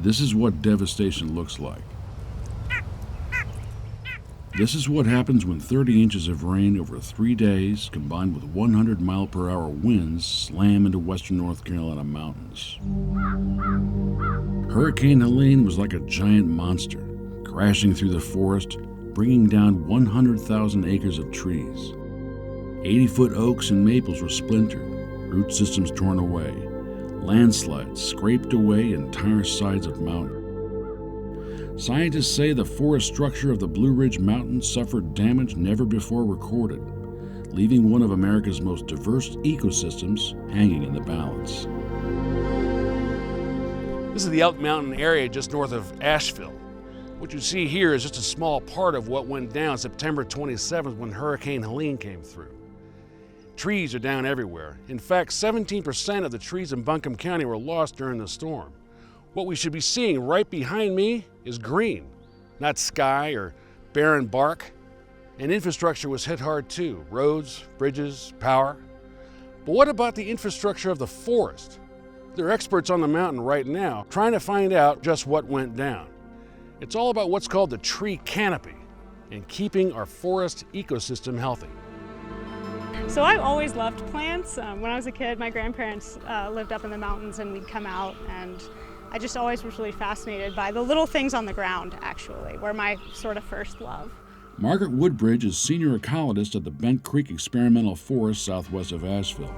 This is what devastation looks like. This is what happens when 30 inches of rain over 3 days, combined with 100-mile-per-hour winds, slam into western North Carolina mountains. Hurricane Helene was like a giant monster, crashing through the forest, bringing down 100,000 acres of trees. 80-foot oaks and maples were splintered, root systems torn away. Landslides scraped away entire sides of mountains. Scientists say the forest structure of the Blue Ridge Mountains suffered damage never before recorded, leaving one of America's most diverse ecosystems hanging in the balance. This is the Elk Mountain area just north of Asheville. What you see here is just a small part of what went down September 27th when Hurricane Helene came through. Trees are down everywhere. In fact, 17% of the trees in Buncombe County were lost during the storm. What we should be seeing right behind me is green, not sky or barren bark. And infrastructure was hit hard too. Roads, bridges, power. But what about the infrastructure of the forest? There are experts on the mountain right now trying to find out just what went down. It's all about what's called the tree canopy and keeping our forest ecosystem healthy. So I've always loved plants. When I was a kid, my grandparents lived up in the mountains and we'd come out, and I just always was really fascinated by the little things on the ground, actually, were my sort of first love. Margaret Woodbridge is senior ecologist at the Bent Creek Experimental Forest southwest of Asheville.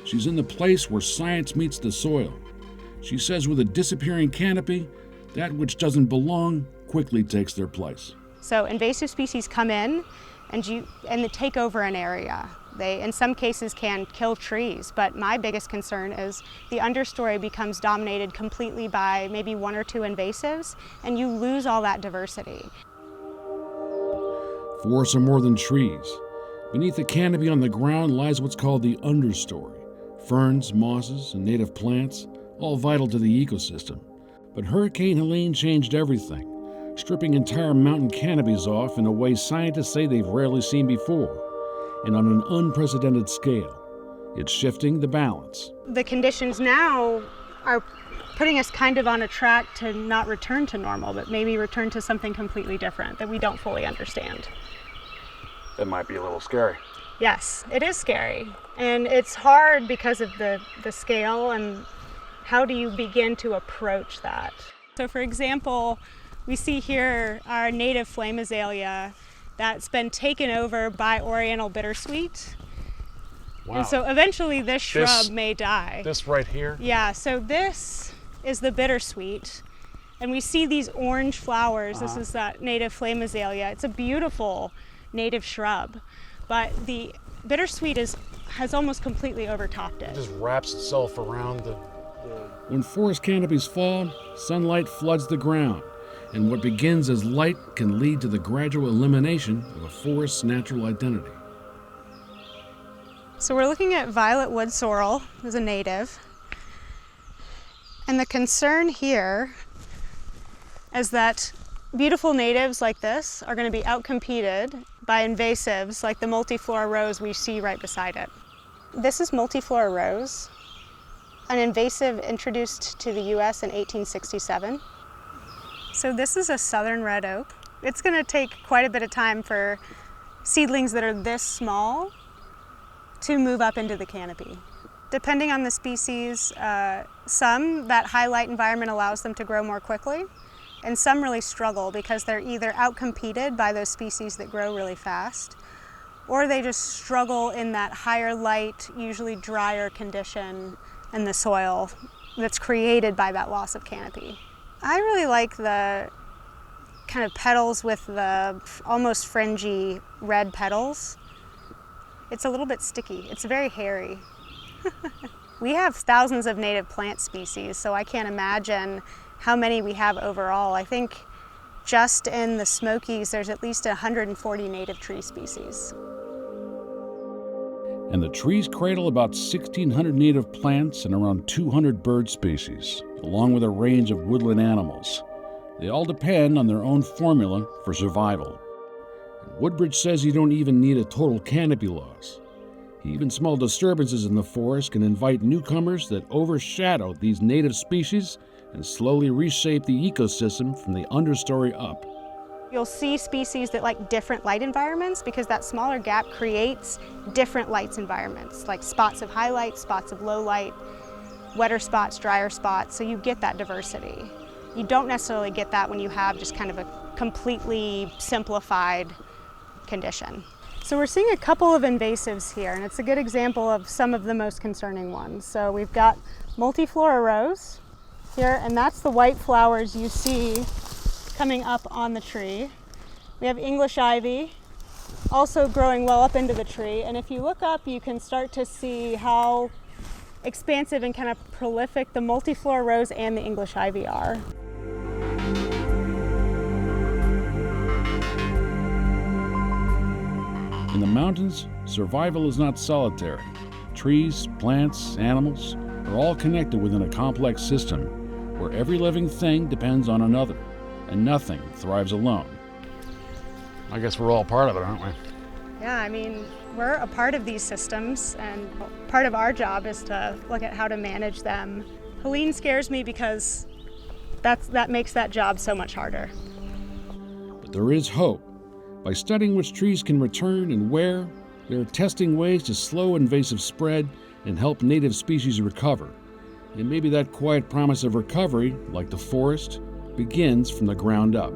She's in the place where science meets the soil. She says with a disappearing canopy, that which doesn't belong quickly takes their place. So invasive species come in and they take over an area. They, in some cases, can kill trees, but my biggest concern is the understory becomes dominated completely by maybe one or two invasives, and you lose all that diversity. Forests are more than trees. Beneath the canopy on the ground lies what's called the understory. Ferns, mosses, and native plants, all vital to the ecosystem. But Hurricane Helene changed everything, stripping entire mountain canopies off in a way scientists say they've rarely seen before, and on an unprecedented scale. It's shifting the balance. The conditions now are putting us kind of on a track to not return to normal, but maybe return to something completely different that we don't fully understand. That might be a little scary. Yes, it is scary. And it's hard because of the scale and how do you begin to approach that? So for example, we see here our native flame azalea that's been taken over by Oriental bittersweet. Wow. And so eventually this shrub may die. This right here? Yeah, so this is the bittersweet. And we see these orange flowers. This is that native flame azalea. It's a beautiful native shrub, but the bittersweet has almost completely overtopped it. It just wraps itself around the... When forest canopies fall, sunlight floods the ground, and what begins as light can lead to the gradual elimination of a forest's natural identity. So we're looking at violet wood sorrel as a native. And the concern here is that beautiful natives like this are going to be outcompeted by invasives like the multiflora rose we see right beside it. This is multiflora rose, an invasive introduced to the US in 1867. So this is a southern red oak. It's going to take quite a bit of time for seedlings that are this small to move up into the canopy. Depending on the species, some, that high light environment allows them to grow more quickly, and some really struggle because they're either outcompeted by those species that grow really fast, or they just struggle in that higher light, usually drier condition in the soil that's created by that loss of canopy. I really like the kind of petals with the almost fringy red petals. It's a little bit sticky. It's very hairy. We have thousands of native plant species, so I can't imagine how many we have overall. I think just in the Smokies, there's at least 140 native tree species. And the trees cradle about 1,600 native plants and around 200 bird species, along with a range of woodland animals. They all depend on their own formula for survival. And Woodbridge says you don't even need a total canopy loss. Even small disturbances in the forest can invite newcomers that overshadow these native species and slowly reshape the ecosystem from the understory up. You'll see species that like different light environments because that smaller gap creates different light environments, like spots of highlight, spots of low light, wetter spots, drier spots, so you get that diversity. You don't necessarily get that when you have just kind of a completely simplified condition. So we're seeing a couple of invasives here, and it's a good example of some of the most concerning ones. So we've got multiflora rose here, and that's the white flowers you see coming up on the tree. We have English ivy, also growing well up into the tree, and if you look up, you can start to see how expansive and kind of prolific the multiflora rose and the English ivy are. In the mountains, survival is not solitary. Trees, plants, animals are all connected within a complex system where every living thing depends on another, and nothing thrives alone. I guess we're all part of it, aren't we? Yeah, I mean, we're a part of these systems, and part of our job is to look at how to manage them. Helene scares me because that makes that job so much harder. But there is hope. By studying which trees can return and where, they're testing ways to slow invasive spread and help native species recover. And maybe that quiet promise of recovery, like the forest, begins from the ground up.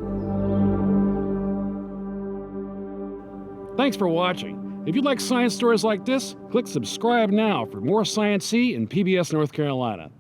Thanks for watching. If you like science stories like this, click subscribe now for more Science-C in PBS North Carolina.